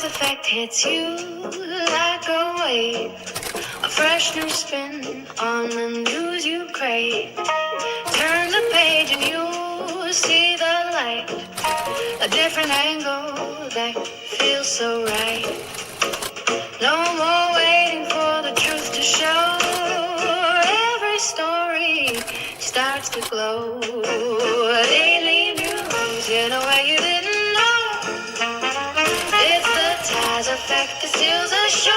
Taz Effect hits you like a wave, a fresh new spin on the news you crave. Turn the page and you see the light, a different angle that feels so right. No more waiting for the truth to show. Every story starts to glow. Daily news in a way you didn't know. It's the Taz Effect that steals the show.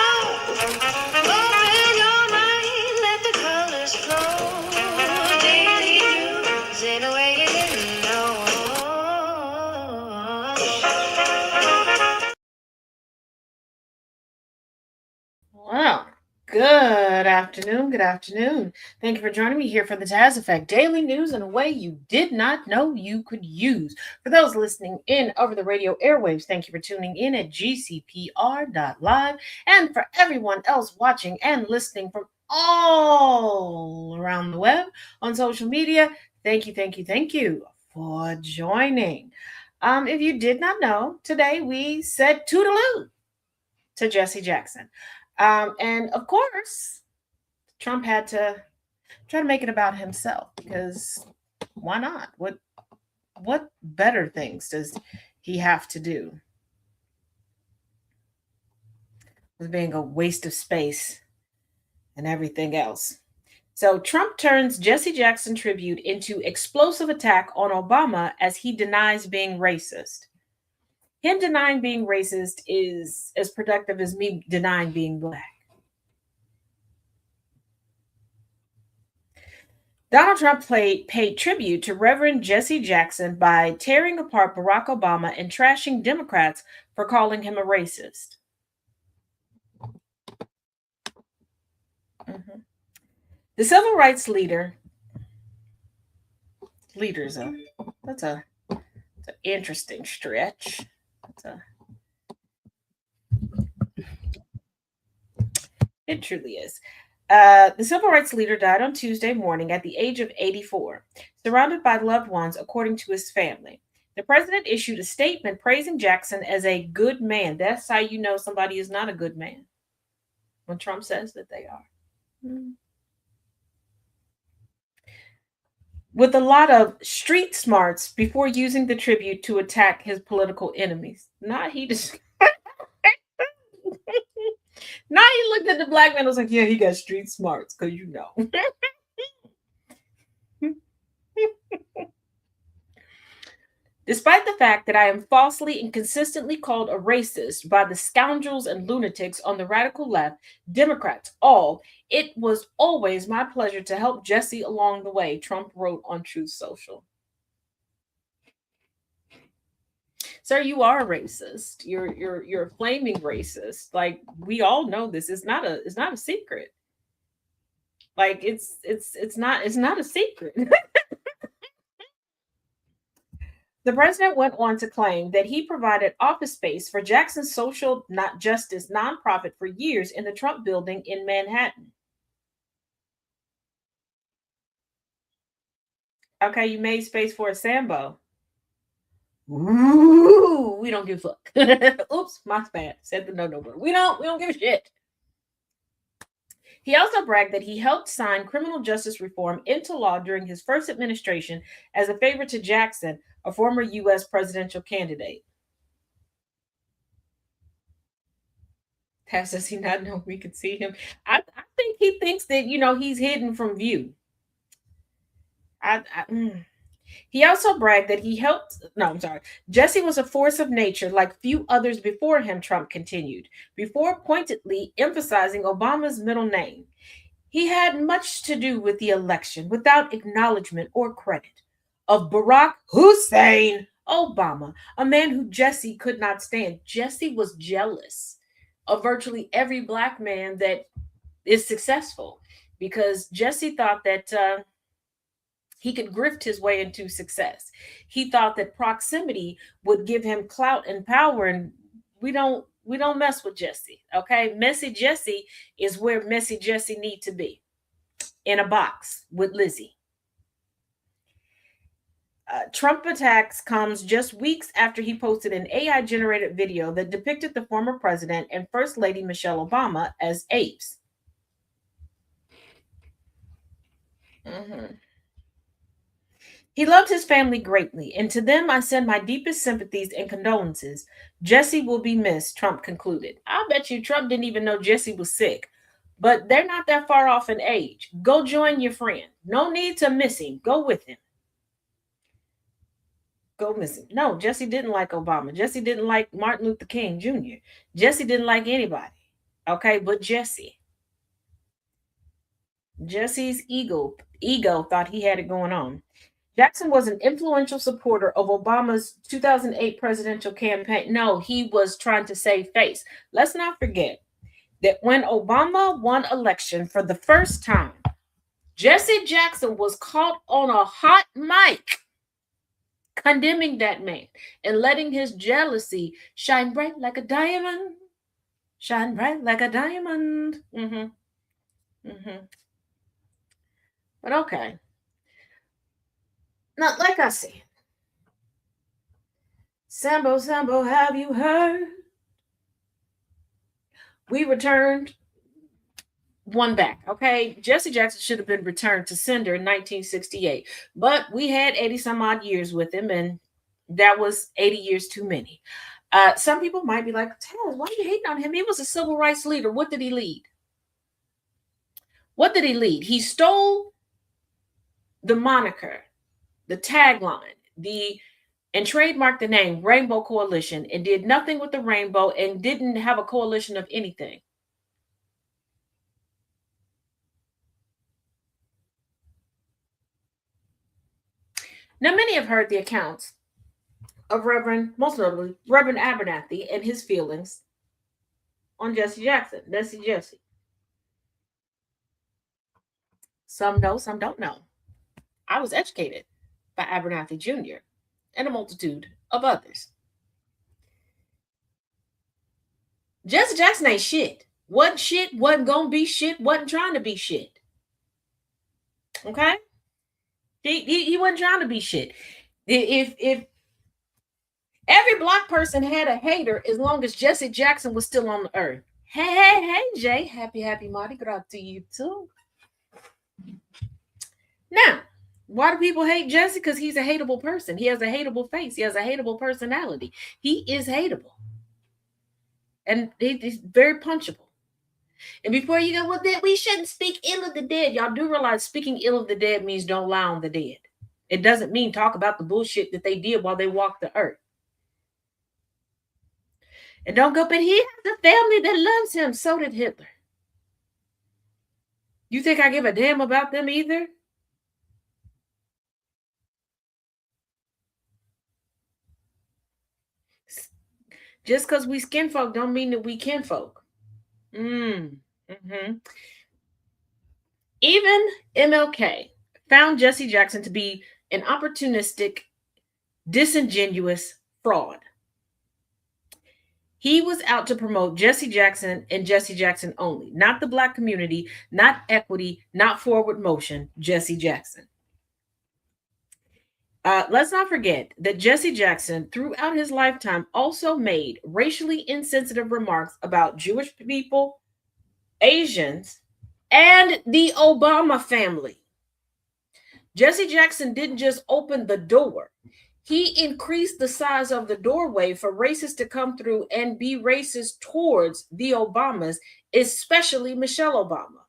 Open your mind, let the colors flow. Daily news in a way you didn't know. Well, good afternoon. Good afternoon. Thank you for joining me here for the Taz Effect Daily News in a way you did not know you could use. For those listening in over the radio airwaves, thank you for tuning in at gcpr.live. And for everyone else watching and listening from all around the web on social media, thank you for joining. If you did not know, today we said toodaloo to Jesse Jackson. And of course, Trump had to try to make it about himself because why not? What better things does he have to do with being a waste of space and everything else? So Trump turns Jesse Jackson tribute into explosive attack on Obama as he denies being racist. Him denying being racist is as productive as me denying being black. Donald Trump paid tribute to Reverend Jesse Jackson by tearing apart Barack Obama and trashing Democrats for calling him a racist. Mhm. The civil rights leaders, that's an interesting stretch. It truly is. The civil rights leader died on Tuesday morning at the age of 84, surrounded by loved ones, according to his family. The president issued a statement praising Jackson as a good man. That's how you know somebody is not a good man, when Trump says that they are. With a lot of street smarts before using the tribute to attack his political enemies. Not he just. Now he looked at the black man and was like, yeah, he got street smarts, because you know. Despite the fact that I am falsely and consistently called a racist by the scoundrels and lunatics on the radical left, Democrats, all, it was always my pleasure to help Jesse along the way, Trump wrote on Truth Social. Sir, you are a racist. You're a flaming racist. Like, we all know this. It's not a secret. Like, it's not a secret. The president went on to claim that he provided office space for Jackson's social not justice nonprofit for years in the Trump building in Manhattan. Okay, you made space for a Sambo. Ooh, we don't give a fuck. Oops, my bad. Said the no word. We don't give a shit. He also bragged that he helped sign criminal justice reform into law during his first administration as a favor to Jackson, a former U.S. presidential candidate. Taz, does he not know we could see him? I think he thinks that, he's hidden from view. He also bragged that he helped. No, I'm sorry. Jesse was a force of nature like few others before him, Trump continued, before pointedly emphasizing Obama's middle name. He had much to do with the election without acknowledgement or credit of Barack Hussein Obama, a man who Jesse could not stand. Jesse was jealous of virtually every black man that is successful because Jesse thought that he could grift his way into success. He thought that proximity would give him clout and power, and we don't mess with Jesse. Okay, messy Jesse is where messy Jesse need to be, in a box with Lizzie. Trump attacks comes just weeks after he posted an AI generated video that depicted the former president and First Lady Michelle Obama as apes. Mhm. He loved his family greatly, and to them I send my deepest sympathies and condolences. Jesse will be missed, Trump concluded. I bet you Trump didn't even know Jesse was sick. But they're not that far off in age. Go join your friend. No need to miss him. Go with him. Go miss him. No, Jesse didn't like Obama. Jesse didn't like Martin Luther King Jr. Jesse didn't like anybody. Okay, but Jesse. Jesse's ego thought he had it going on. Jackson was an influential supporter of Obama's 2008 presidential campaign. No, he was trying to save face. Let's not forget that when Obama won election for the first time, Jesse Jackson was caught on a hot mic condemning that man and letting his jealousy shine bright like a diamond. Shine bright like a diamond. But okay. Now, like I said, Sambo, Sambo, have you heard? We returned one back. Okay, Jesse Jackson should have been returned to sender in 1968, but we had 80 some odd years with him, and that was 80 years too many. Some people might be like, Taz, why are you hating on him? He was a civil rights leader. What did he lead? What did he lead? He stole the moniker, the tagline, and trademarked the name Rainbow Coalition and did nothing with the rainbow and didn't have a coalition of anything. Now, many have heard the accounts of most notably, Reverend Abernathy and his feelings on Jesse Jackson. Jesse. Some know, some don't know. I was educated by Abernathy Jr. and a multitude of others. Jesse Jackson ain't shit. Wasn't shit, wasn't gonna be shit, wasn't trying to be shit. Okay? He wasn't trying to be shit. If every black person had a hater as long as Jesse Jackson was still on the earth. Hey, Jay. Happy Mardi Gras to you too. Now, why do people hate Jesse? Because he's a hateable person. He has a hateable face. He has a hateable personality. He is hateable. And he's very punchable. And before you go, well, then we shouldn't speak ill of the dead. Y'all do realize speaking ill of the dead means don't lie on the dead. It doesn't mean talk about the bullshit that they did while they walked the earth. And don't go, but he has a family that loves him. So did Hitler. You think I give a damn about them either? Just because we skin folk don't mean that we kinfolk. Mm-hmm. Even MLK found Jesse Jackson to be an opportunistic, disingenuous fraud. He was out to promote Jesse Jackson and Jesse Jackson only, not the black community, not equity, not forward motion, Jesse Jackson. Let's not forget that Jesse Jackson, throughout his lifetime, also made racially insensitive remarks about Jewish people, Asians, and the Obama family. Jesse Jackson didn't just open the door. He increased the size of the doorway for racists to come through and be racist towards the Obamas, especially Michelle Obama.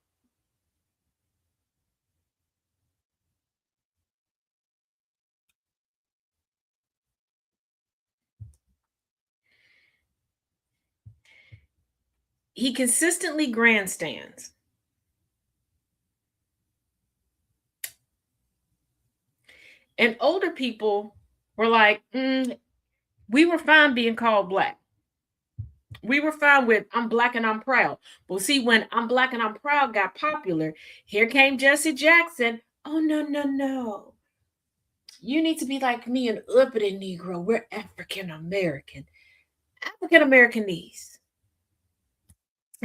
He consistently grandstands. And older people were like, we were fine being called black. We were fine with I'm black and I'm proud. Well, see, when I'm black and I'm proud got popular, here came Jesse Jackson. Oh, no. You need to be like me, an uppity Negro. We're African American. African Americanese.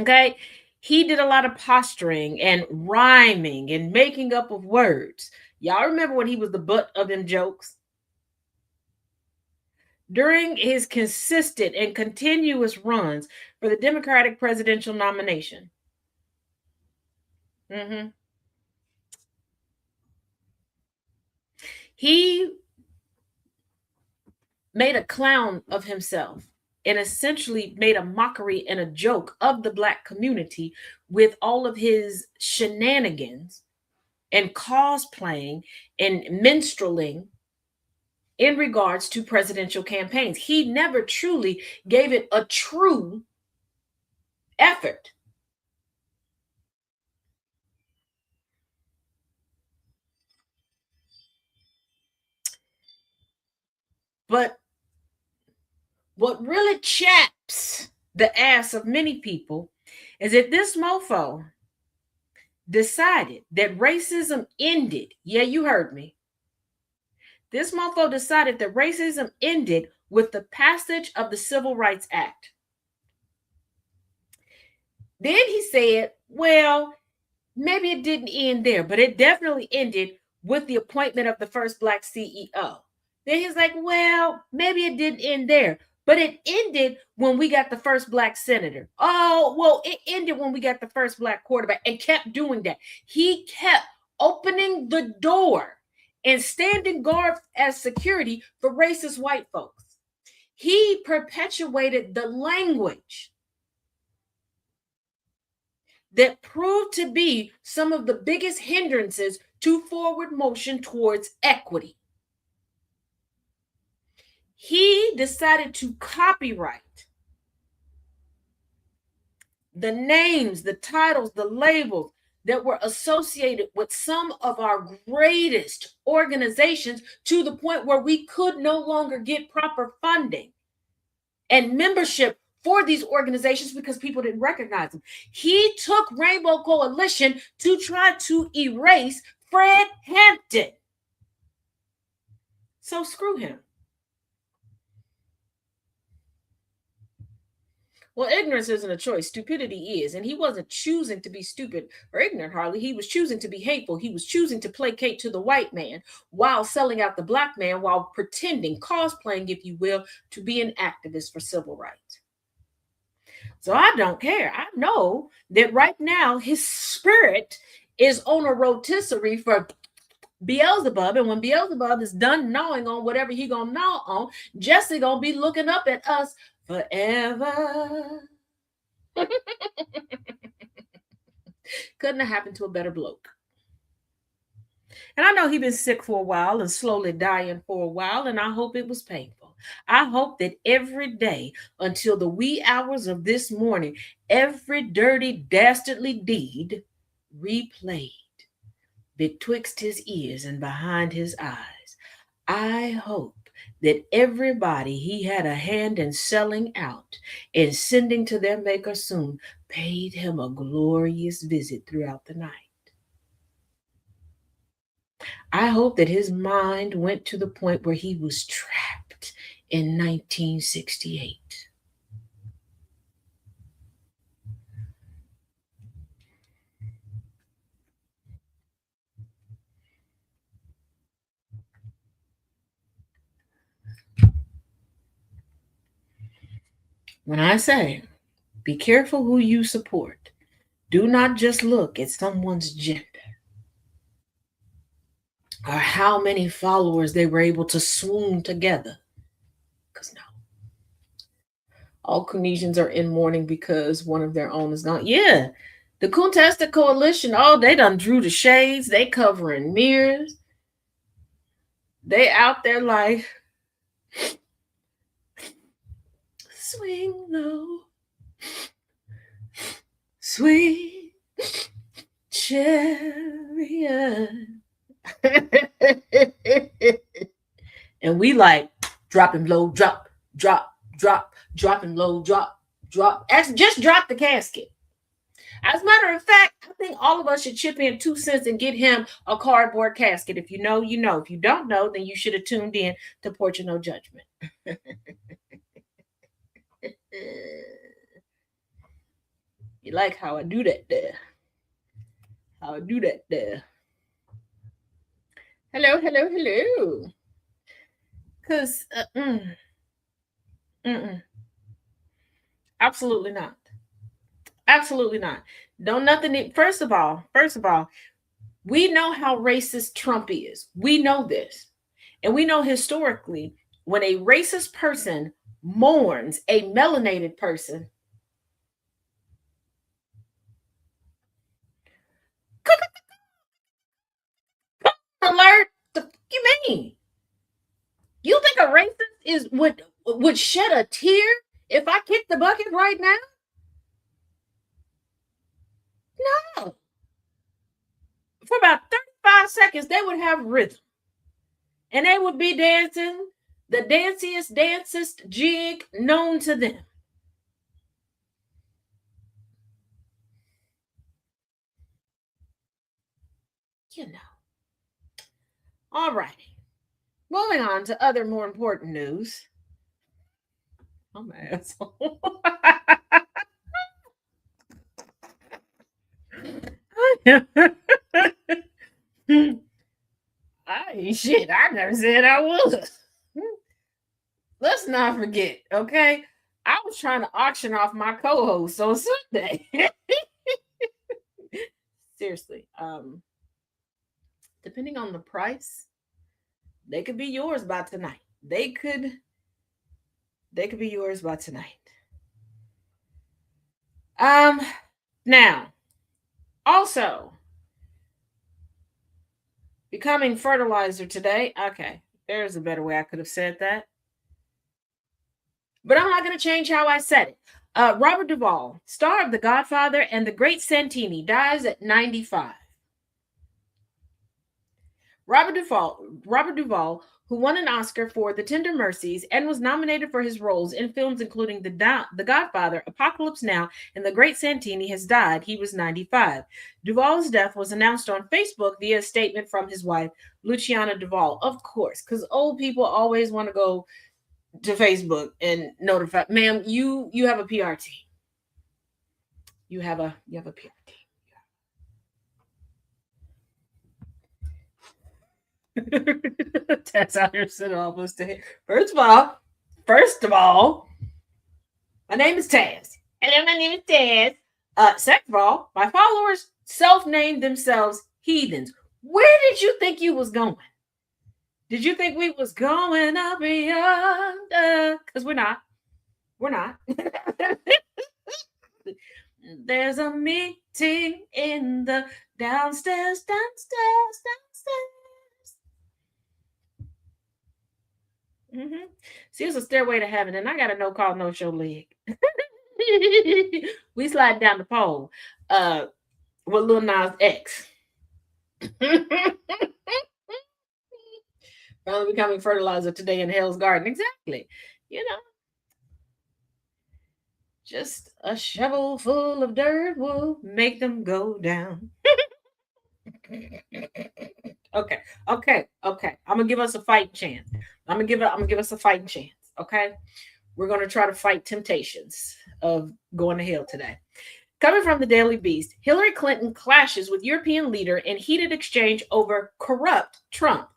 Okay? He did a lot of posturing and rhyming and making up of words. Y'all remember when he was the butt of them jokes? during his consistent and continuous runs for the Democratic presidential nomination. Mm-hmm. He made a clown of himself and essentially made a mockery and a joke of the Black community with all of his shenanigans and cosplaying and minstreling in regards to presidential campaigns. He never truly gave it a true effort. But what really chaps the ass of many people is that this mofo decided that racism ended. Yeah, you heard me. This mofo decided that racism ended with the passage of the Civil Rights Act. Then he said, well, maybe it didn't end there, but it definitely ended with the appointment of the first Black CEO. Then he's like, well, maybe it didn't end there, but it ended when we got the first Black senator. Oh, well, it ended when we got the first Black quarterback, and kept doing that. He kept opening the door and standing guard as security for racist white folks. He perpetuated the language that proved to be some of the biggest hindrances to forward motion towards equity. He decided to copyright the names, the titles, the labels that were associated with some of our greatest organizations, to the point where we could no longer get proper funding and membership for these organizations because people didn't recognize them. He took Rainbow Coalition to try to erase Fred Hampton. So screw him. Well, ignorance isn't a choice. Stupidity is. And he wasn't choosing to be stupid or ignorant, hardly. He was choosing to be hateful. He was choosing to placate to the white man while selling out the Black man, while pretending, cosplaying, if you will, to be an activist for civil rights. So I don't care. I know that right now his spirit is on a rotisserie for Beelzebub, and when Beelzebub is done gnawing on whatever he gonna gnaw on, Jesse gonna be looking up at us forever. Couldn't have happened to a better bloke. And I know he's been sick for a while and slowly dying for a while, and I hope it was painful. I hope that every day until the wee hours of this morning, every dirty, dastardly deed replayed betwixt his ears and behind his eyes. I hope that everybody he had a hand in selling out and sending to their maker soon paid him a glorious visit throughout the night. I hope that his mind went to the point where he was trapped in 1968. When I say be careful who you support, do not just look at someone's gender or how many followers they were able to swoon together. Because no, all Tunisians are in mourning because one of their own is gone. Yeah, the Contested Coalition, oh, they done drew the shades. They covering mirrors. They out there like, swing low, sweet chariot. And we like dropping low, drop, drop, drop, dropping low, drop, drop. Just drop the casket. As a matter of fact, I think all of us should chip in 2 cents and get him a cardboard casket. If you know, you know. If you don't know, then you should have tuned in to Porch of No Judgment. You like how I do that there? How I do that there? Hello, hello, hello. Because Mm-mm. Absolutely not. Absolutely not. Don't nothing. First of all, we know how racist Trump is. We know this. And we know historically when a racist person mourns a melanated person, alert, the fuck you mean? You think a racist is would shed a tear if I kick the bucket right now? No. For about 35 seconds, they would have rhythm. And they would be dancing the dancest jig known to them. You know. All righty. Moving on to other more important news. I'm an asshole. I ain't shit. I never said I was. Let's not forget, okay? I was trying to auction off my co-host on Sunday. Seriously. Depending on the price, they could be yours by tonight. They could be yours by tonight. Um Now, also becoming fertilizer today. Okay, there's a better way I could have said that. But I'm not going to change how I said it. Robert Duvall, star of The Godfather and The Great Santini, dies at 95. Robert Duvall, who won an Oscar for The Tender Mercies and was nominated for his roles in films including The Godfather, Apocalypse Now, and The Great Santini, has died. He was 95. Duvall's death was announced on Facebook via a statement from his wife, Luciana Duvall. Of course, because old people always want to go to Facebook and notify, ma'am, you have a PR team. You have a PR team. Taz out here sitting almost to hit. First of all, my name is Taz. Hello, my name is Taz. Second of all, my followers self-named themselves heathens. Where did you think you was going? Did you think we was going up beyond? Because we're not. We're not. There's a meeting in the downstairs. Mm-hmm. See, it's a stairway to heaven, and I got a no call, no show leg. We slide down the pole with Lil Nas X. Finally becoming fertilizer today in Hell's Garden. Exactly. You know, just a shovel full of dirt will make them go down. Okay, okay. I'm gonna give us a fighting chance. I'm gonna give us a fighting chance. Okay, we're gonna try to fight temptations of going to hell today. Coming from the Daily Beast, Hillary Clinton clashes with European leader in heated exchange over corrupt Trump.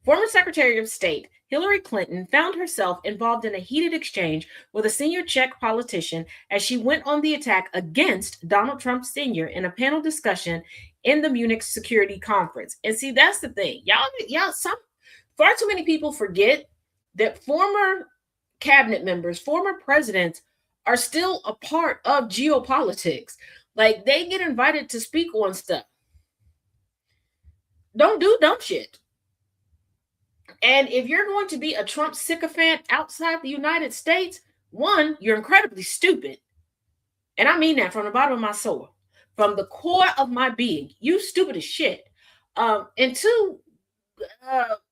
Former Secretary of State Hillary Clinton found herself involved in a heated exchange with a senior Czech politician as she went on the attack against Donald Trump Sr. in a panel discussion in the Munich Security Conference. And see, that's the thing. Some far too many people forget that former cabinet members, former presidents are still a part of geopolitics. Like they get invited to speak on stuff. Don't do dumb shit. And if you're going to be a Trump sycophant outside the United States, one, you're incredibly stupid. And I mean that from the bottom of my soul, from the core of my being. You stupid as shit. And two,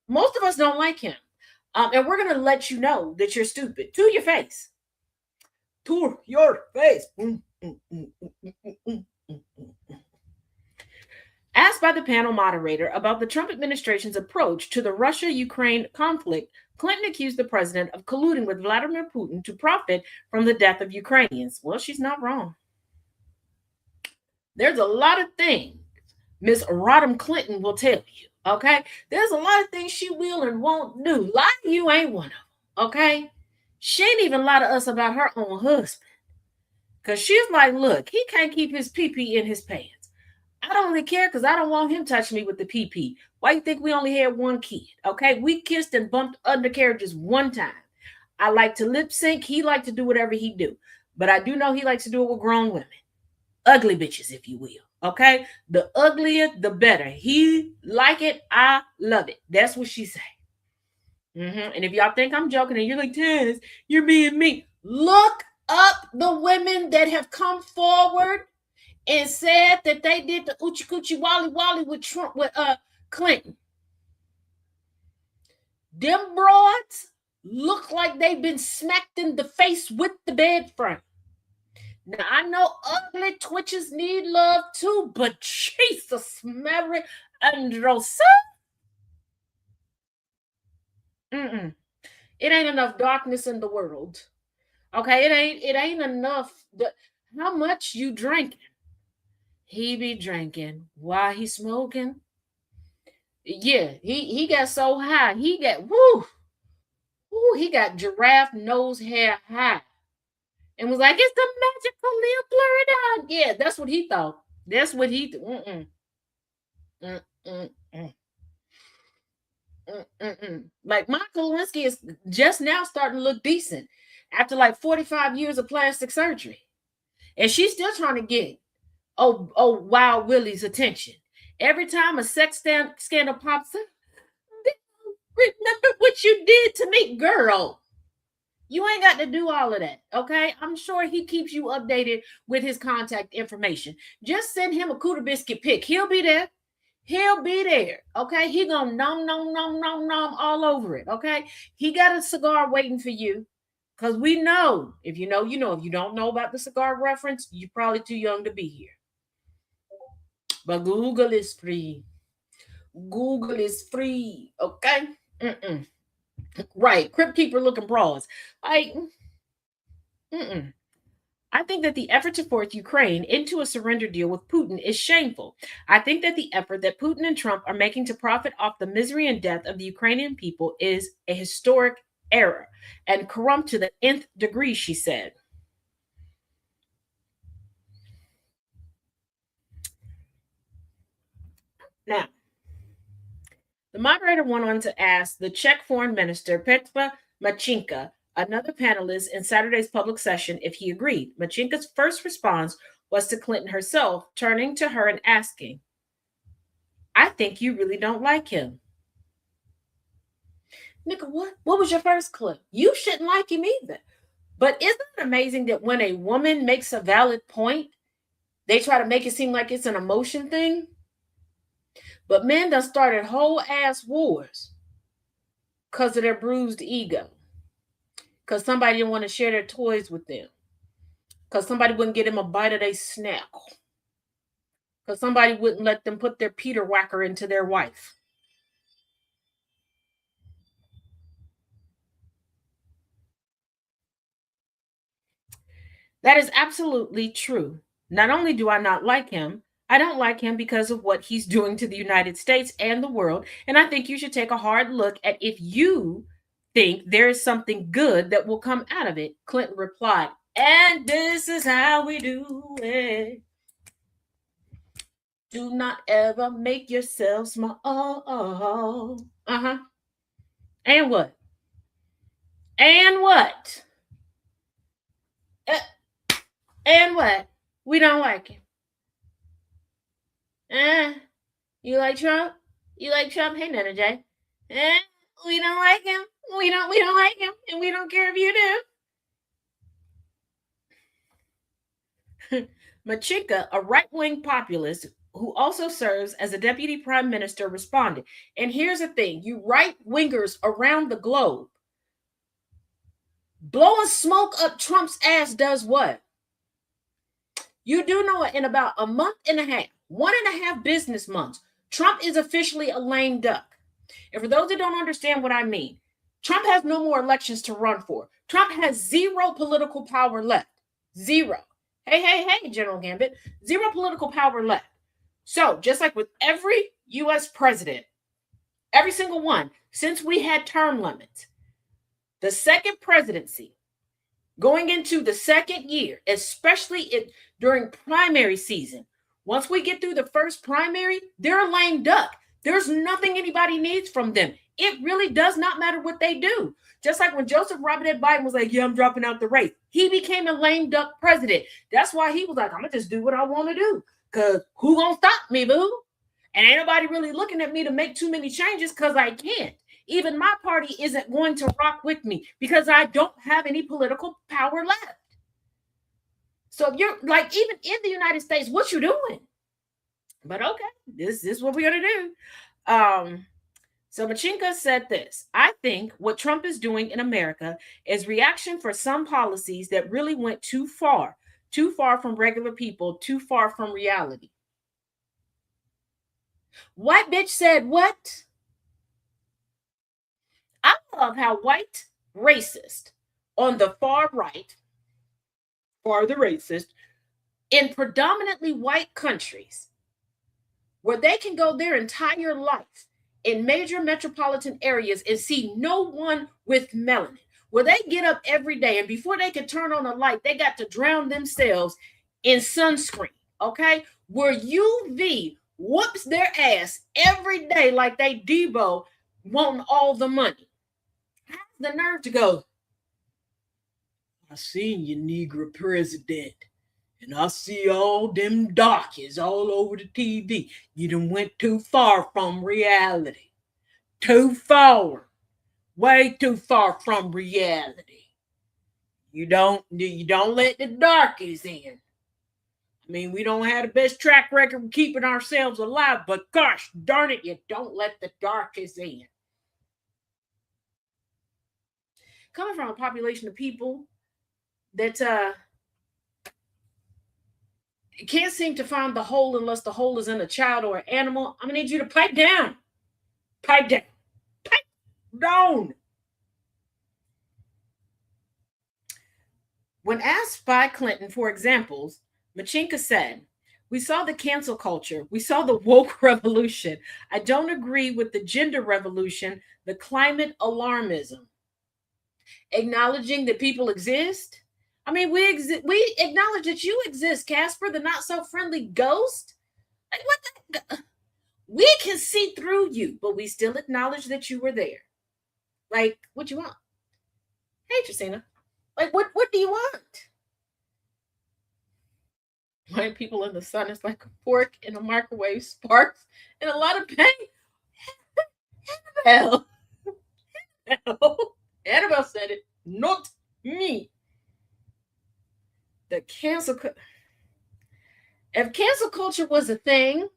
most of us don't like him. And we're going to let you know that you're stupid to your face. To your face. Asked by the panel moderator about the Trump administration's approach to the Russia Ukraine conflict, Clinton accused the president of colluding with Vladimir Putin to profit from the death of Ukrainians. Well, she's not wrong. There's a lot of things Miss Rodham Clinton will tell you, okay? There's a lot of things she will and won't do. Lie to you ain't one of them. Okay? She ain't even lie to us about her own husband. Because she's like, look, he can't keep his pee-pee in his pants. I don't really care because I don't want him touching me with the pee-pee. Why you think we only had one kid? Okay? We kissed and bumped undercarriages one time. I like to lip sync. He like to do whatever he do. But I do know he likes to do it with grown women. Ugly bitches, if you will. Okay? The uglier, the better. He like it. I love it. That's what she say. And if y'all think I'm joking and you're like, Taz, you're being mean, look up the women that have come forward and said that they did the Uchi Coochie Wally Wally with Trump, with Clinton. Them broads look like they've been smacked in the face with the bed frame. Now I know ugly twitches need love too, but Jesus, Mary and Rosa. Mm-mm. It ain't enough darkness in the world. Okay, it ain't enough. How much you drinking? He be drinking while he smoking. Yeah, he got so high. He got woo, he got giraffe nose hair high. And was like, it's the magical lip blurred out. Yeah, that's what he thought. That's what he mm-mm. Mm-mm. Mm-mm. Like Monica Lewinsky is just now starting to look decent after like 45 years of plastic surgery. And she's still trying to get Wild Willie's attention. Every time a sex scandal pops up, remember what you did to me, girl. You ain't got to do all of that, okay? I'm sure he keeps you updated with his contact information. Just send him a cooter biscuit pic. He'll be there. He'll be there, okay? He gonna nom all over it, okay? He got a cigar waiting for you. Because we know, if you know, you know. If you don't know about the cigar reference, you're probably too young to be here. But Google is free. Google is free, okay? Mm-mm. Right, Crypt Keeper looking bras. Like, mm-mm. I think that the effort to force Ukraine into a surrender deal with Putin is shameful. I think that the effort that Putin and Trump are making to profit off the misery and death of the Ukrainian people is a historic error and corrupt to the nth degree, she said. Now, the moderator went on to ask the Czech foreign minister, Petra Machinka, another panelist in Saturday's public session, if he agreed. Machinka's first response was to Clinton herself, turning to her and asking, I think you really don't like him. Nigga, what? What was your first clip? You shouldn't like him either. But isn't it amazing that when a woman makes a valid point, they try to make it seem like it's an emotion thing? But men done started whole ass wars because of their bruised ego. Because somebody didn't want to share their toys with them. Because somebody wouldn't get them a bite of their snack. Because somebody wouldn't let them put their Peter whacker into their wife. That is absolutely true. Not only do I not like him, I don't like him because of what he's doing to the United States and the world. And I think you should take a hard look at if you think there is something good that will come out of it. Clinton replied, and this is how we do it. Do not ever make yourself small. Uh-huh. And what? And what? And what? We don't like him. You like Trump? You like Trump? Hey, Nana J. We don't like him. We don't like him, and we don't care if you do. Machika, a right-wing populist who also serves as a deputy prime minister, responded. And here's the thing: you right-wingers around the globe, blowing smoke up Trump's ass does what? You do know it. In about a month and a half, 1.5 business months, Trump is officially a lame duck. And for those that don't understand what I mean, Trump has no more elections to run for. Trump has zero political power left. Zero. Hey, General Gambit. Zero political power left. So, just like with every U.S. president, every single one, since we had term limits, The second presidency, going into the second year, especially during primary season. Once we get through the first primary, they're a lame duck. There's nothing anybody needs from them. It really does not matter what they do. Just like when Joseph Robinette Biden was like, yeah, I'm dropping out the race. He became a lame duck president. That's why he was like, I'm going to just do what I want to do. Because who going to stop me, boo? And ain't nobody really looking at me to make too many changes because I can't. Even my party isn't going to rock with me because I don't have any political power left. So if you're like, even in the United States, what you doing? But okay, this is what we're gonna do. So Machinka said this: I think what Trump is doing in America is reaction for some policies that really went too far from regular people, too far from reality. White bitch said what? I love how white racist on the far right, or the racist, in predominantly white countries, where they can go their entire life in major metropolitan areas and see no one with melanin, where they get up every day and before they can turn on a light, they got to drown themselves in sunscreen, okay? Where UV whoops their ass every day like they Debo wanting all the money. Has the nerve to go, I seen you, Negro president, and I see all them darkies all over the TV. You done went too far from reality. Too far. Way too far from reality. You don't let the darkies in. I mean, we don't have the best track record of keeping ourselves alive, but gosh darn it, you don't let the darkies in. Coming from a population of people that can't seem to find the hole unless the hole is in a child or an animal, I'm gonna need you to pipe down. Pipe down. Pipe down. When asked by Clinton for examples, Machinka said, we saw the cancel culture. We saw the woke revolution. I don't agree with the gender revolution, the climate alarmism. Acknowledging that people exist. I mean, we acknowledge that you exist, Casper, the not so friendly ghost. Like what the? We can see through you, but we still acknowledge that you were there. Like, what you want? Hey, Tristina. Like, what do you want? White people in the sun is like a fork in a microwave, sparks and a lot of pain. Hell. Annabelle said it, not me. The if cancel culture was a thing,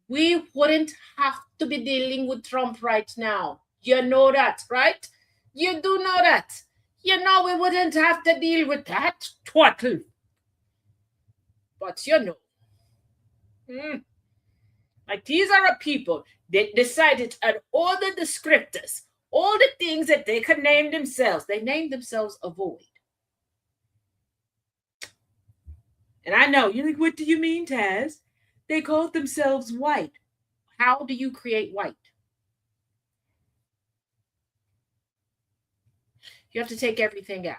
we wouldn't have to be dealing with Trump right now. You know that, right? You do know that. You know we wouldn't have to deal with that, twaddle. But you know, like these are a people that decided on all the descriptors, all the things that they could name themselves. They named themselves avoid. And I know, you're like, what do you mean, Taz? They called themselves white. How do you create white? You have to take everything out.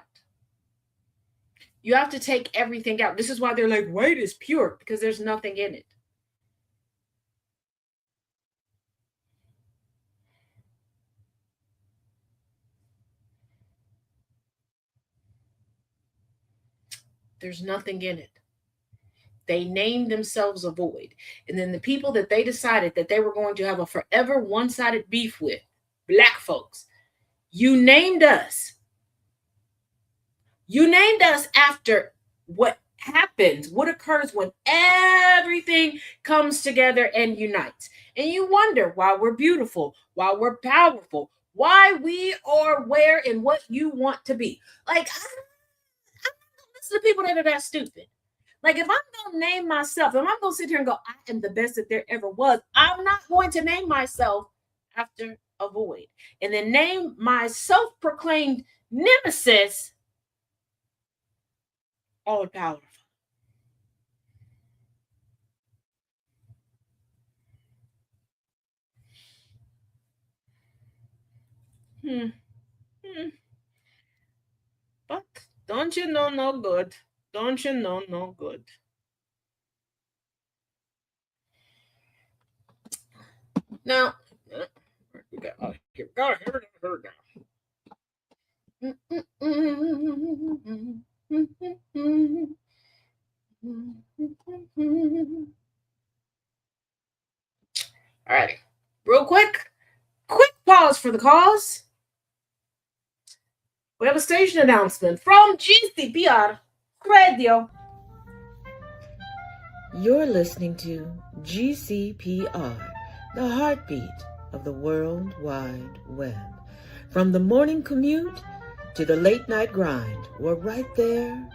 You have to take everything out. This is why they're like, white is pure, because there's nothing in it. There's nothing in it. They named themselves a void. And then the people that they decided that they were going to have a forever one sided beef with, black folks, you named us. You named us after what happens, what occurs when everything comes together and unites. And you wonder why we're beautiful, why we're powerful, why we are where and what you want to be. Like, I don't listen to people that are that stupid. Like, if I'm going to name myself, if I'm going to sit here and go, I am the best that there ever was, I'm not going to name myself after a void. And then name my self proclaimed nemesis all powerful. Hmm. Hmm. Don't you know no good? Don't you know no good? Now, here we go. Oh, here we go. Here we go. All right. Real quick pause for the cause. We have a station announcement from GCPR Radio. You're listening to GCPR, the heartbeat of the World Wide Web. From the morning commute to the late night grind, we're right there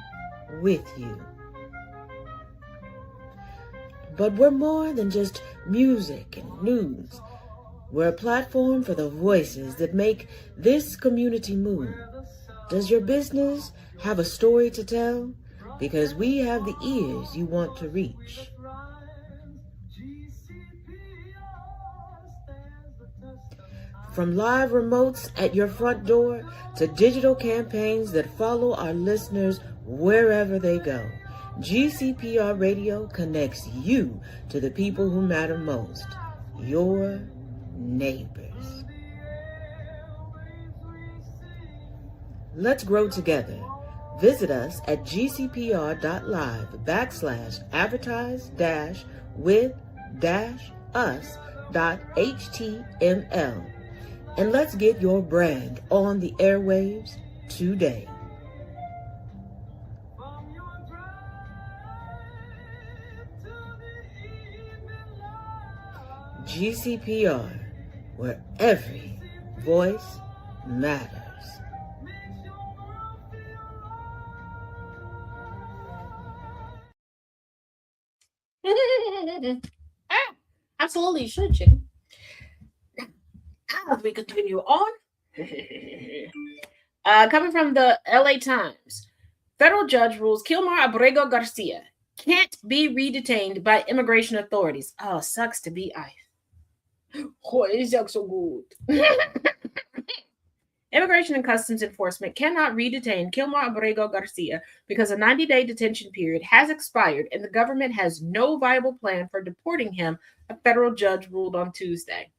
with you. But we're more than just music and news. We're a platform for the voices that make this community move. Does your business have a story to tell? Because we have the ears you want to reach. From live remotes at your front door to digital campaigns that follow our listeners wherever they go, GCPR Radio connects you to the people who matter most, your neighbors. Let's grow together. Visit us at gcpr.live/advertise-with-us.html. And let's get your brand on the airwaves today. GCPR, where every voice matters. Absolutely, should you? As we continue on, coming from the LA Times, federal judge rules Kilmar Abrego Garcia can't be re-detained by immigration authorities. Oh, sucks to be ICE. Oh, it sucks so good. Immigration and Customs Enforcement cannot re-detain Kilmar Abrego Garcia because a 90-day detention period has expired and the government has no viable plan for deporting him, a federal judge ruled on Tuesday.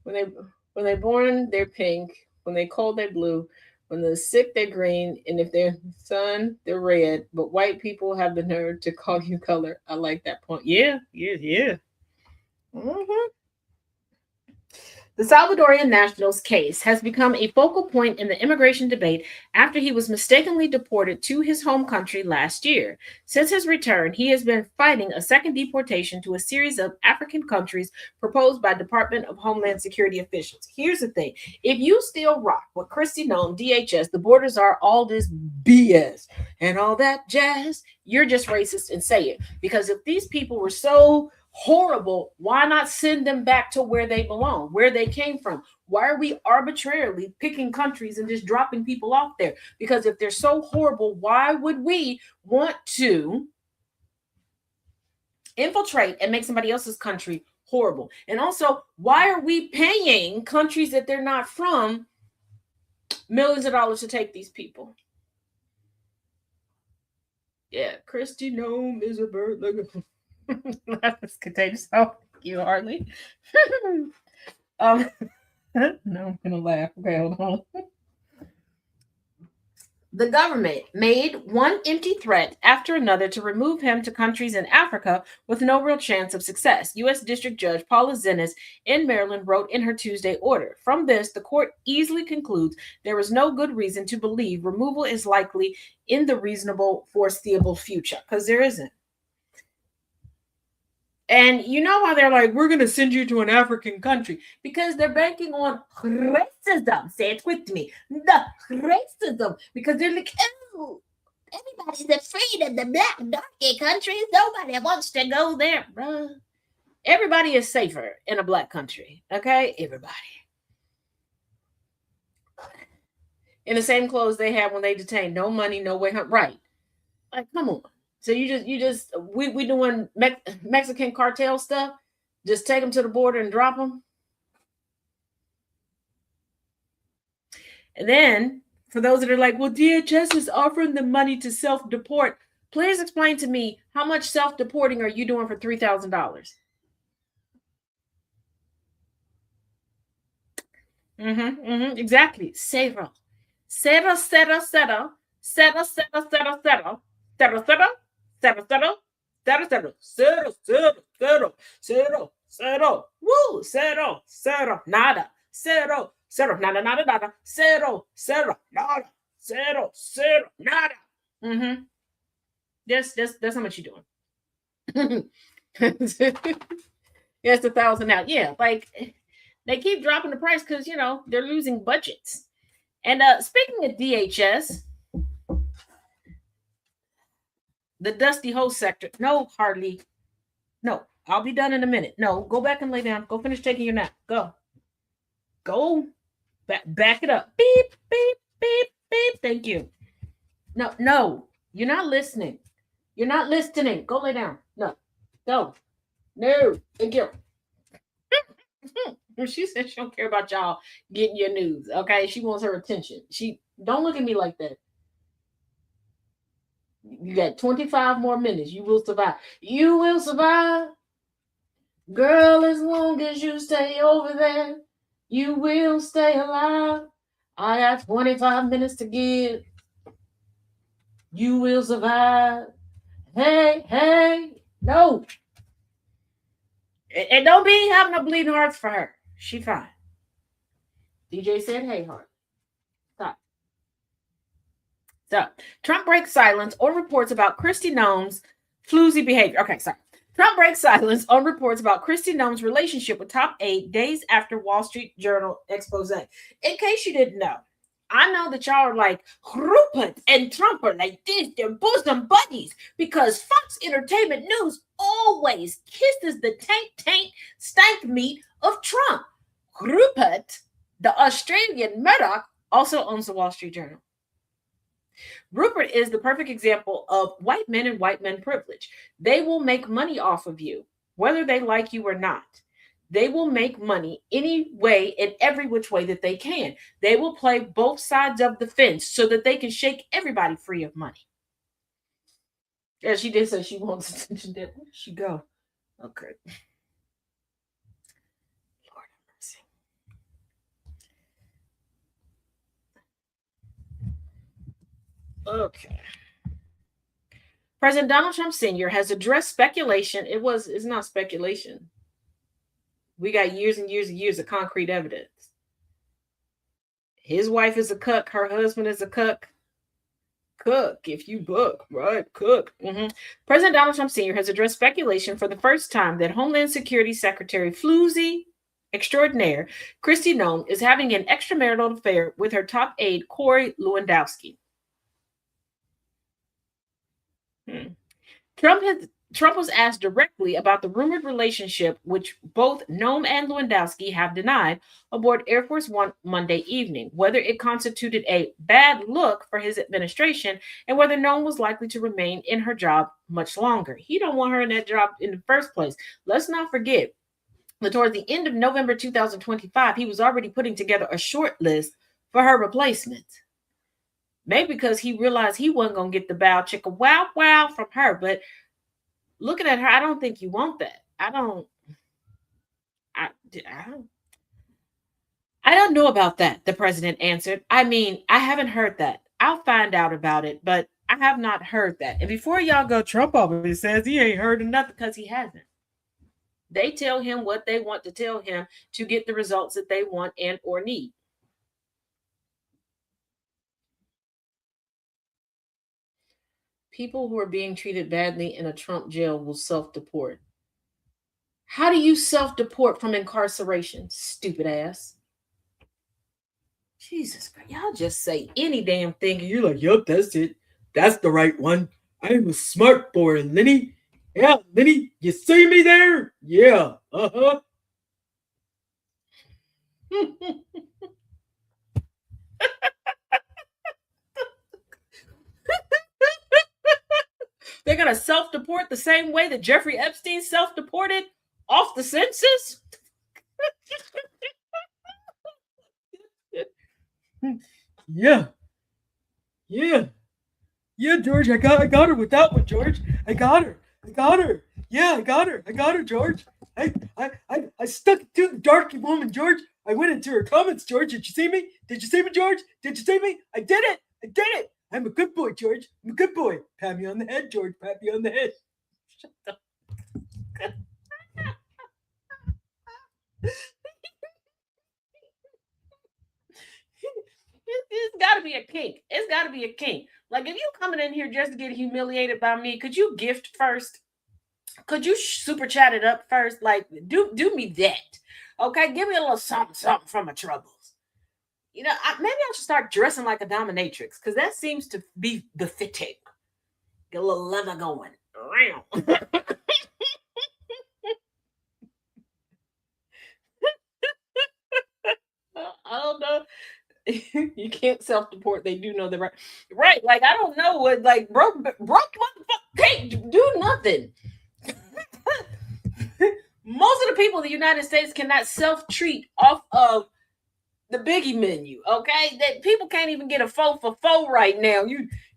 When they born, they're pink. When they cold, they're blue. When they're sick, they're green. And if they're sun, they're red. But white people have the nerve to call you color. I like that point. Yeah. Mm-hmm. The Salvadorian national's case has become a focal point in the immigration debate after he was mistakenly deported to his home country last year. Since his return, he has been fighting a second deportation to a series of African countries proposed by Department of Homeland Security officials. Here's the thing. If you still rock with Kristi Noem, DHS, the borders are all this BS and all that jazz, you're just racist and say it. Because if these people were so horrible, why not send them back to where they belong, where they came from? Why are we arbitrarily picking countries and just dropping people off there? Because if they're so horrible, why would we want to infiltrate and make somebody else's country horrible? And also, why are we paying countries that they're not from millions of dollars to take these people? Yeah, Kristi Noem is a bird. That was contagious. Oh, you hardly. No, I'm gonna laugh. Okay, hold on. The government made one empty threat after another to remove him to countries in Africa with no real chance of success. U.S. District Judge Paula Zinnes in Maryland wrote in her Tuesday order. From this, the court easily concludes there is no good reason to believe removal is likely in the reasonable foreseeable future, because there isn't. And you know why they're like, we're going to send you to an African country? Because they're banking on racism. Say it with me. The racism. Because they're like, oh, everybody's afraid of the black darky countries. Nobody wants to go there, bruh. Everybody is safer in a black country. Okay? Everybody. In the same clothes they had when they detained. No money, no way home. Right. Like, come on. So we doing Mexican cartel stuff. Just take them to the border and drop them. And then for those that are like, well, DHS is offering them money to self deport. Please explain to me how much self deporting are you doing for $3,000? Exactly. Cero. Cero, cero, cero. Cero, cero, cero, cero. Cero, cero. Cero, cero. Cero, cero. Cero, cero, cero. Cero, cero. Woo! Cero, cero. Nada. Cero, cero. Nada, nada, nada. Cero, cero. Nada. Cero, cero. Nada. Mm-hmm. That's how much you're doing. Yes, 1,000 now. Yeah, like they keep dropping the price because they're losing budgets. And speaking of DHS, the dusty hole sector. No, hardly. No, I'll be done in a minute. No, go back and lay down. Go finish taking your nap. Go. Go. Back it up. Beep, beep, beep, beep. Thank you. No, you're not listening. You're not listening. Go lay down. No. Go. No. Thank you. She said she don't care about y'all getting your news. Okay, she wants her attention. She don't look at me like that. You got 25 more minutes. You will survive. You will survive. Girl, as long as you stay over there, you will stay alive. I got 25 minutes to give. You will survive. Hey, hey. No. And don't be having a bleeding hearts for her. She fine. DJ said, hey, heart. Stop. So, Trump breaks silence on reports about Kristi Noem's floozy behavior. Okay, sorry. Trump breaks silence on reports about Kristi Noem's relationship with top aide days after Wall Street Journal expose. In case you didn't know, I know that y'all are like, Rupert and Trump are like this, they're bosom buddies, because Fox Entertainment News always kisses the taint stank meat of Trump. Rupert, the Australian Murdoch, also owns the Wall Street Journal. Rupert is the perfect example of white men and white men privilege. They will make money off of you, whether they like you or not. They will make money any way, in every which way that they can. They will play both sides of the fence so that they can shake everybody free of money. Yeah, she did say she wants attention. Where did she go? Okay. Lord have mercy. Okay. President Donald Trump Sr. has addressed speculation. It's not speculation. We got years and years and years of concrete evidence. His wife is a cuck. Her husband is a cuck. Cook, if you book, right? Cook. President Donald Trump Sr. has addressed speculation for the first time that Homeland Security Secretary Floozy extraordinaire Kristi Noem is having an extramarital affair with her top aide, Corey Lewandowski. Trump was asked directly about the rumored relationship, which both Noem and Lewandowski have denied aboard Air Force One Monday evening, whether it constituted a bad look for his administration and whether Noem was likely to remain in her job much longer. He don't want her in that job in the first place. Let's not forget that towards the end of November 2025, he was already putting together a short list for her replacement. Maybe because he realized he wasn't going to get the bow chicka wow wow from her, but looking at her, I don't think you want that. I don't know about that, the president answered. I mean, I haven't heard that. I'll find out about it, but I have not heard that. And before y'all go, Trump always says he ain't heard of nothing because he hasn't. They tell him what they want to tell him to get the results that they want and or need. People who are being treated badly in a Trump jail will self-deport. How do you self-deport from incarceration, stupid ass? Jesus Christ, y'all just say any damn thing and you're like, yep, that's it. That's the right one. I'm a smart boy, Lenny. Yeah, Lenny, you see me there? Yeah, uh-huh. They're going to self-deport the same way that Jeffrey Epstein self-deported off the census? Yeah. Yeah. Yeah, George, I got her with that one, George. I got her. I got her. Yeah, I got her. I got her, George. I stuck it to the darky woman, George. I went into her comments, George. Did you see me? Did you see me, George? Did you see me? I did it. I did it. I'm a good boy, George. I'm a good boy. Pat me on the head, George. Pat me on the head. Shut up. It's got to be a kink. It's got to be a kink. Like, if you coming in here just to get humiliated by me, could you gift first? Could you super chat it up first? Like, do me that. Okay, give me a little something, something from my troubles. You know, maybe I should start dressing like a dominatrix because that seems to be befitting. Get a little leather going. I don't know. You can't self-deport. They do know the right. Like, I don't know what, like, broke motherfucker can't do nothing. Most of the people in the United States cannot self-treat off of the biggie menu. Okay, that people can't even get a 4 for 4 right now.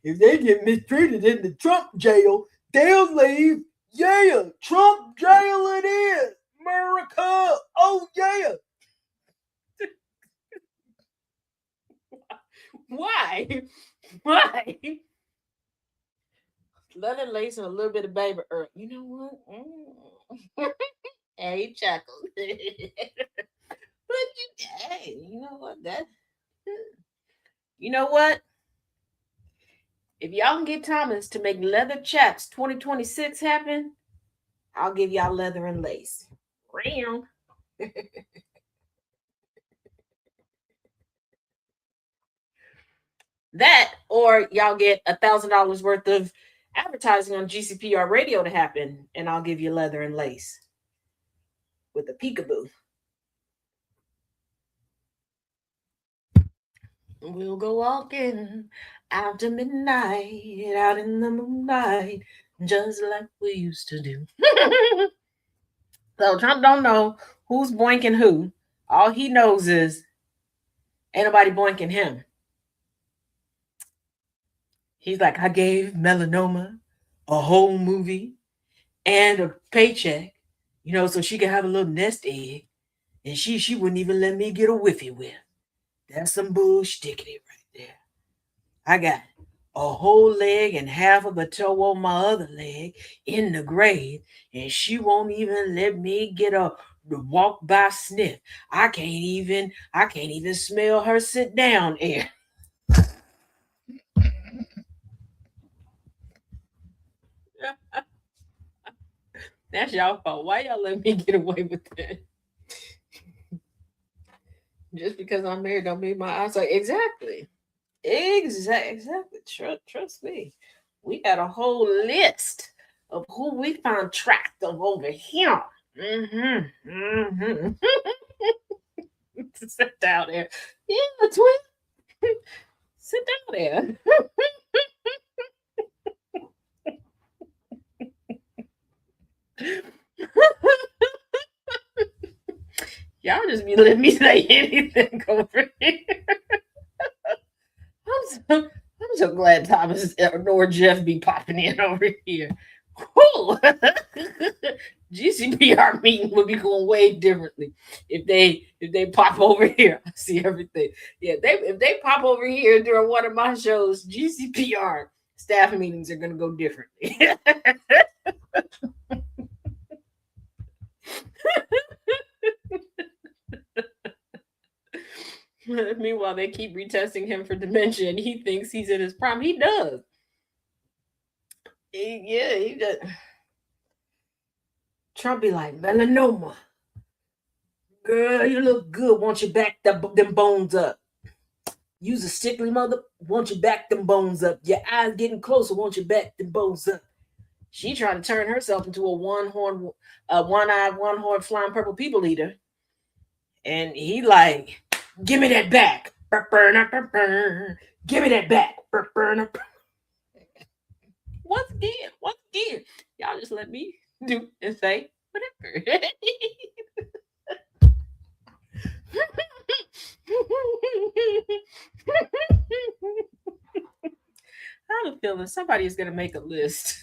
If they get mistreated in the Trump jail, they'll leave. Yeah, Trump jail it is. America. Oh yeah. Why? Why? Leather lace and a little bit of baby earth. You know what? Hey, chuckles. But you know what? You know what? If y'all can get Thomas to make leather chaps 2026 happen, I'll give y'all leather and lace. That, or y'all get $1,000 worth of advertising on GCPR radio to happen, and I'll give you leather and lace with a peekaboo. We'll go walking after midnight, out in the moonlight, just like we used to do. So Trump don't know who's boinking who. All he knows is ain't nobody boinking him. He's like, I gave melanoma a whole movie and a paycheck, you know, so she could have a little nest egg, and she wouldn't even let me get a whiffy whiff. That's some bullshtickety right there. I got a whole leg and half of a toe on my other leg in the grave, and she won't even let me get a walk by sniff. I can't even smell her sit down air. That's y'all fault. Why y'all let me get away with that? Just because I'm married don't mean my eyes like exactly. Exactly. Trust me. We got a whole list of who we found tracked of over here. Mm-hmm. Mm-hmm. Sit down there. Yeah, twin. Sit down there. Y'all just be letting me say anything over here. I'm so glad Thomas nor Jeff be popping in over here. GCPR meeting would be going way differently if they pop over here. I see everything. Yeah, if they pop over here during one of my shows, GCPR staff meetings are gonna go differently. Meanwhile, they keep retesting him for dementia, and he thinks he's in his prime. He does. He does. Trump be like, melanoma. Girl, you look good. Want you back them bones up. Use a sickly mother. Want you back them bones up. Your eyes getting closer. Want you back them bones up. She trying to turn herself into a one-eyed, one-horn flying purple people eater. And he like, give me that back. Give me that back. once again, y'all just let me do and say whatever. I have a feeling somebody is going to make a list.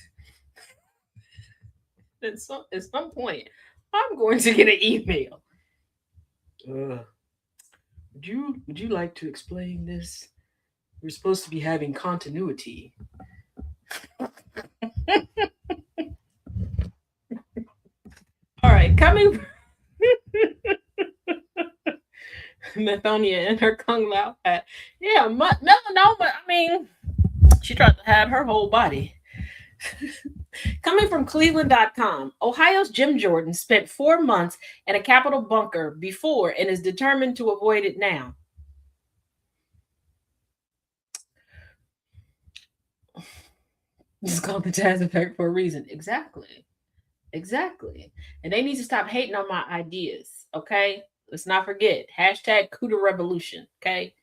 At some point, I'm going to get an email. Uh, would you like to explain this? We're supposed to be having continuity. All right, coming Methonia and her kung lao hat. Yeah, melanoma. I mean, she tried to have her whole body. Coming from Cleveland.com, Ohio's Jim Jordan spent 4 months in a Capitol bunker before and is determined to avoid it now. This is called the Taz Effect for a reason. Exactly. Exactly. And they need to stop hating on my ideas. Okay? Let's not forget. Hashtag Cuda Revolution. Okay?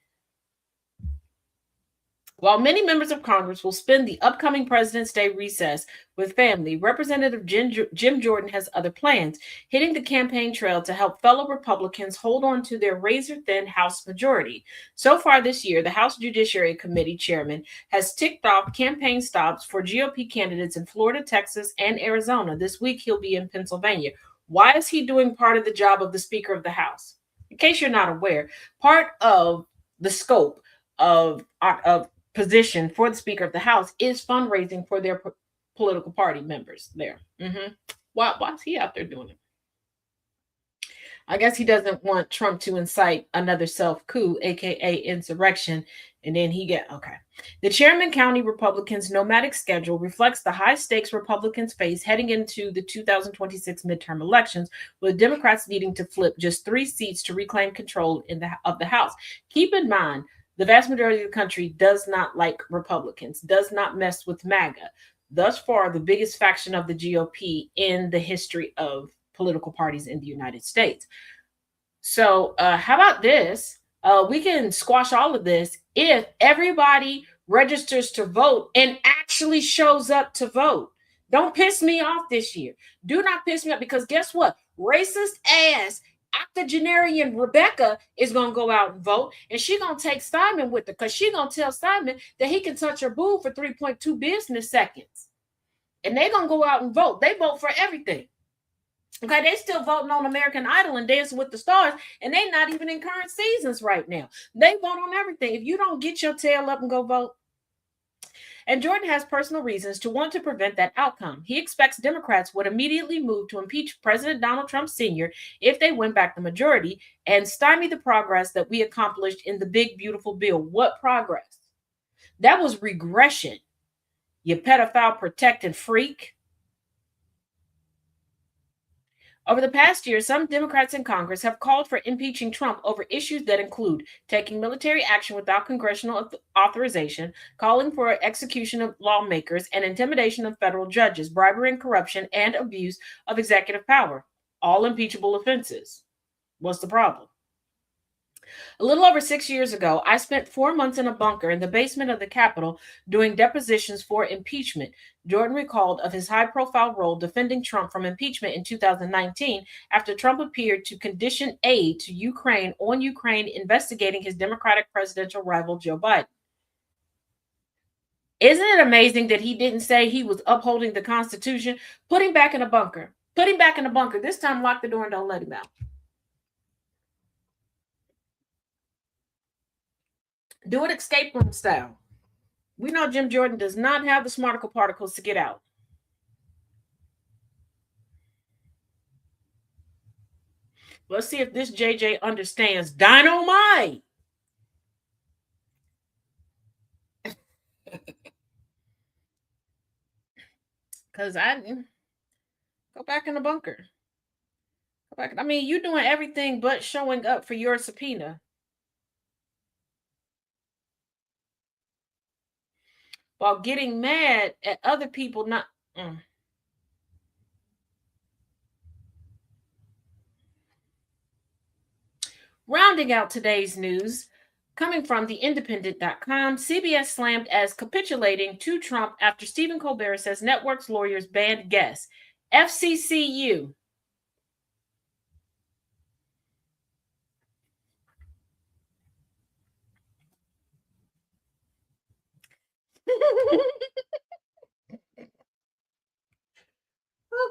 While many members of Congress will spend the upcoming President's Day recess with family, Representative Jim Jordan has other plans, hitting the campaign trail to help fellow Republicans hold on to their razor-thin House majority. So far this year, the House Judiciary Committee chairman has ticked off campaign stops for GOP candidates in Florida, Texas, and Arizona. This week, he'll be in Pennsylvania. Why is he doing part of the job of the Speaker of the House? In case you're not aware, part of the scope of position for the Speaker of the House is fundraising for their political party members there. Why is he out there doing it? I guess he doesn't want Trump to incite another self coup, aka insurrection, and then he get okay. The Chairman County Republicans' nomadic schedule reflects the high stakes Republicans face heading into the 2026 midterm elections, with Democrats needing to flip just 3 seats to reclaim control of the House. Keep in mind, the vast majority of the country does not like Republicans, does not mess with MAGA. Thus far, the biggest faction of the GOP in the history of political parties in the United States. So, how about this? We can squash all of this if everybody registers to vote and actually shows up to vote. Don't piss me off this year. Do not piss me off because guess what? Racist ass octogenarian Rebecca is gonna go out and vote, and she gonna take Simon with her because she gonna tell Simon that he can touch her boob for 3.2 business seconds, and they gonna go out and vote. They vote for everything. Okay, they still voting on American Idol and Dancing with the Stars, and they not even in current seasons right now. They vote on everything. If you don't get your tail up and go vote, and Jordan has personal reasons to want to prevent that outcome. He expects Democrats would immediately move to impeach President Donald Trump Sr. if they win back the majority and stymie the progress that we accomplished in the big, beautiful bill. What progress? That was regression, you pedophile protected freak. Over the past year, some Democrats in Congress have called for impeaching Trump over issues that include taking military action without congressional authorization, calling for execution of lawmakers, and intimidation of federal judges, bribery and corruption, and abuse of executive power. All impeachable offenses. What's the problem? A little over 6 years ago, I spent 4 months in a bunker in the basement of the Capitol doing depositions for impeachment. Jordan recalled of his high-profile role defending Trump from impeachment in 2019 after Trump appeared to condition aid to Ukraine on Ukraine investigating his Democratic presidential rival Joe Biden. Isn't it amazing that he didn't say he was upholding the Constitution? Put him back in a bunker. Put him back in a bunker. This time, lock the door and don't let him out. Do it escape room style. We know Jim Jordan does not have the smarticle particles to get out. Let's see if this JJ understands dynamite. Because I go back in the bunker. Go back. I mean, you're doing everything but showing up for your subpoena. While getting mad at other people not. Rounding out today's news, Coming from theindependent.com, CBS slammed as capitulating to Trump after Stephen Colbert says network's lawyers banned guests. FCCU.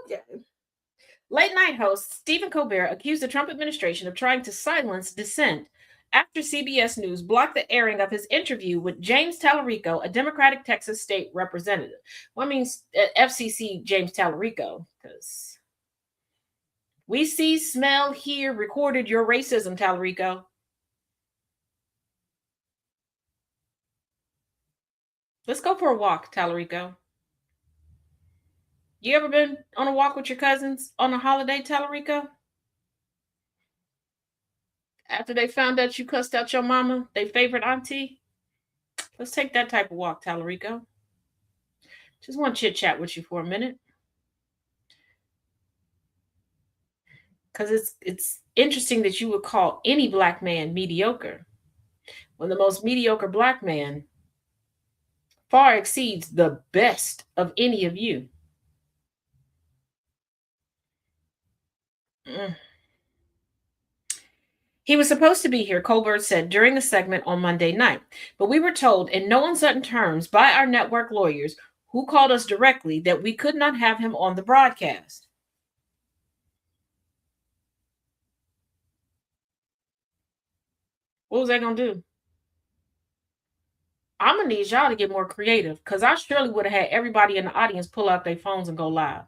Okay. Late night host Stephen Colbert accused the Trump administration of trying to silence dissent after CBS News blocked the airing of his interview with James Tallarico, a Democratic Texas state representative. Well, I mean, FCC James Tallarico, because we see, smell, hear, recorded your racism, Tallarico. Let's go for a walk, Tallarico. You ever been on a walk with your cousins on a holiday, Tallarico? After they found out you cussed out your mama, their favorite auntie? Let's take that type of walk, Tallarico. Just want to chit chat with you for a minute. Because it's interesting that you would call any black man mediocre when the most mediocre black man far exceeds the best of any of you. Mm. He was supposed to be here, Colbert said during a segment on Monday night, but we were told in no uncertain terms by our network lawyers who called us directly that we could not have him on the broadcast. What was that going to do? I'm going to need y'all to get more creative because I surely would have had everybody in the audience pull out their phones and go live.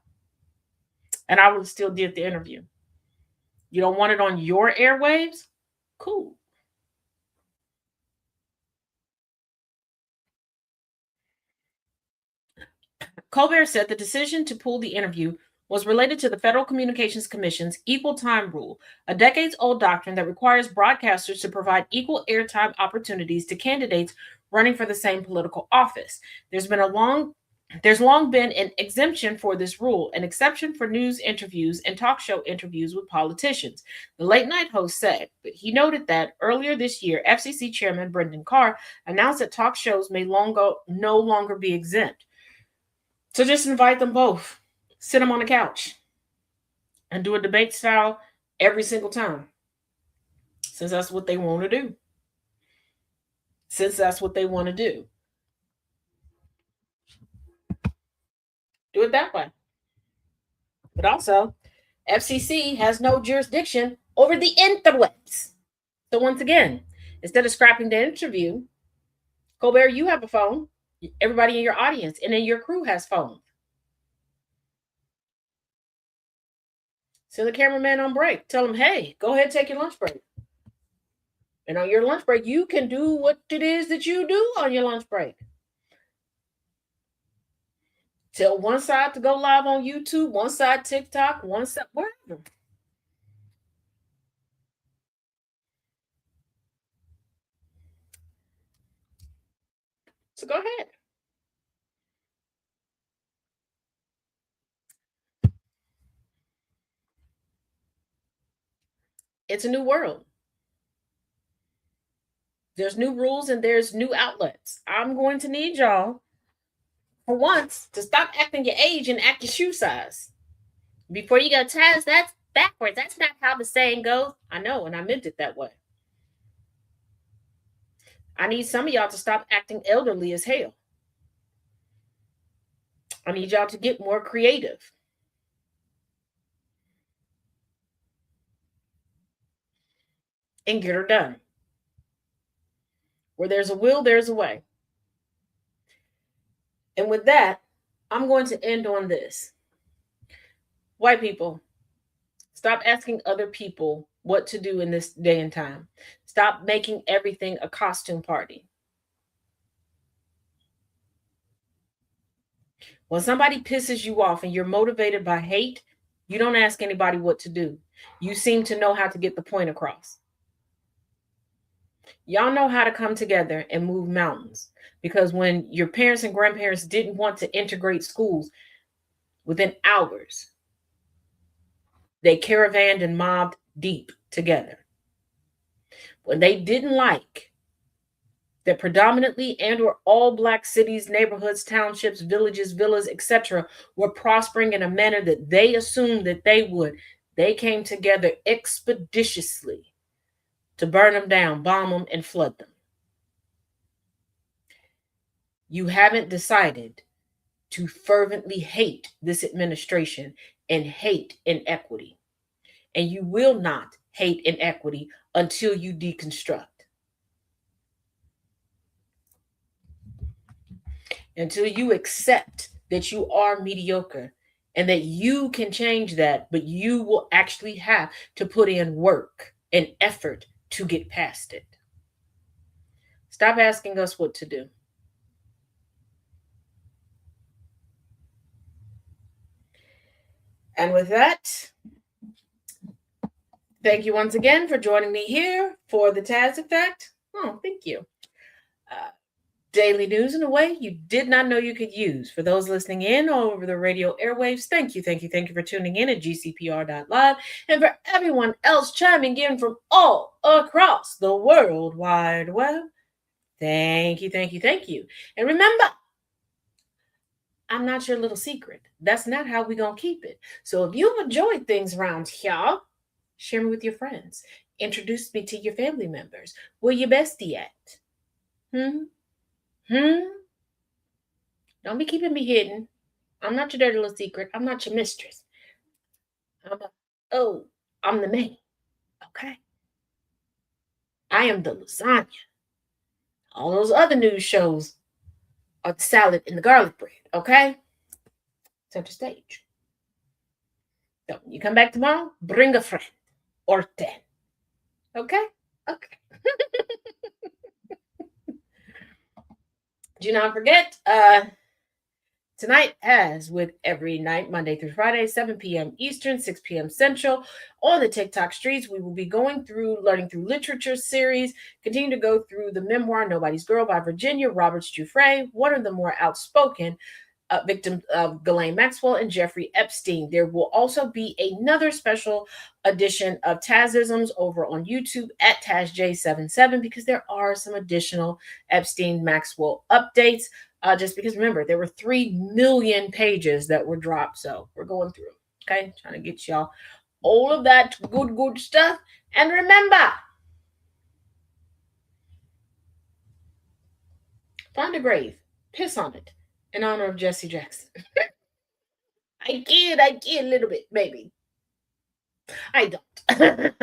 And I would have still did the interview. You don't want it on your airwaves? Cool. Colbert said the decision to pull the interview was related to the Federal Communications Commission's equal time rule, a decades-old doctrine that requires broadcasters to provide equal airtime opportunities to candidates running for the same political office. There's long been an exemption for this rule, an exception for news interviews and talk show interviews with politicians, the late night host said. But he noted that earlier this year, FCC Chairman Brendan Carr announced that talk shows may no longer be exempt. So just invite them both, sit them on the couch, and do a debate style every single time, since that's what they want to do. Do it that way. But also, FCC has no jurisdiction over the interwebs. So once again, instead of scrapping the interview, Colbert, you have a phone. Everybody in your audience and in your crew has phones. Send the cameraman on break. Tell him, hey, go ahead, take your lunch break. And on your lunch break, you can do what it is that you do on your lunch break. Tell one side to go live on YouTube, one side TikTok, one side wherever. So go ahead. It's a new world. There's new rules and there's new outlets. I'm going to need y'all, for once, to stop acting your age and act your shoe size. Before you go, Taz, that's backwards. That's not how the saying goes. I know, and I meant it that way. I need some of y'all to stop acting elderly as hell. I need y'all to get more creative. And get her done. Where there's a will, there's a way. And with that, I'm going to end on this. White people, stop asking other people what to do in this day and time. Stop making everything a costume party. When somebody pisses you off and you're motivated by hate, you don't ask anybody what to do. You seem to know how to get the point across. Y'all know how to come together and move mountains, because when your parents and grandparents didn't want to integrate schools, within hours, they caravanned and mobbed deep together. When they didn't like that predominantly and or all Black cities, neighborhoods, townships, villages, villas, etc. were prospering in a manner that they assumed that they would, they came together expeditiously to burn them down, bomb them, and flood them. You haven't decided to fervently hate this administration and hate inequity. And you will not hate inequity until you deconstruct. Until you accept that you are mediocre and that you can change that, but you will actually have to put in work and effort to get past it. Stop asking us what to do. And with that, thank you once again for joining me here for the Taz Effect. Oh, thank you. Daily news in a way you did not know you could use. For those listening in all over the radio airwaves, thank you for tuning in at gcpr.live. And for everyone else chiming in from all across the World Wide Web, thank you. And remember, I'm not your little secret. That's not how we're going to keep it. So if you've enjoyed things around here, share me with your friends. Introduce me to your family members. Where your bestie at? Don't be keeping me hidden. I'm not your dirty little secret. I'm not your mistress. I'm the maid. Okay? I am the lasagna. All those other news shows are the salad and the garlic bread. Okay? Center stage. So when you come back tomorrow, bring a friend or 10. Okay? Okay. Do not forget, tonight, as with every night, Monday through Friday, 7 p.m. Eastern, 6 p.m. Central, on the TikTok streets, we will be going through Learning Through Literature series, continue to go through the memoir Nobody's Girl by Virginia Roberts Giuffre, one of the more outspoken victims of Ghislaine Maxwell and Jeffrey Epstein. There will also be another special edition of Tazisms over on YouTube at TazJ77 because there are some additional Epstein Maxwell updates. Just because remember, there were 3 million pages that were dropped. So we're going through, okay? Trying to get y'all all of that good stuff. And remember, find a grave, piss on it in honor of Jesse Jackson. I kid a little bit, maybe. I don't.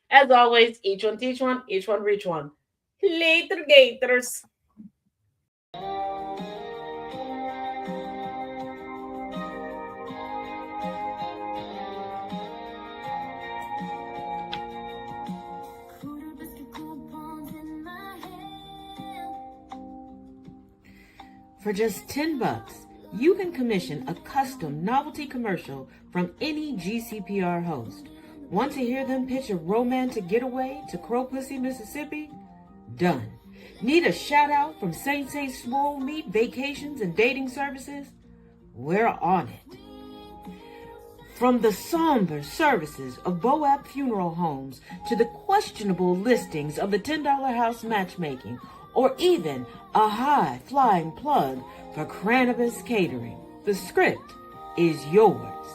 As always, each one teach one, each one reach one. Later, gators. For just $10, you can commission a custom novelty commercial from any GCPR host. Want to hear them pitch a romantic getaway to Crow Pussy, Mississippi? Done. Need a shout out from Saint Swole Meat Vacations and Dating Services? We're on it. From the somber services of Boab Funeral Homes to the questionable listings of the $10 House Matchmaking, or even a high-flying plug for Cranibus Catering, the script is yours.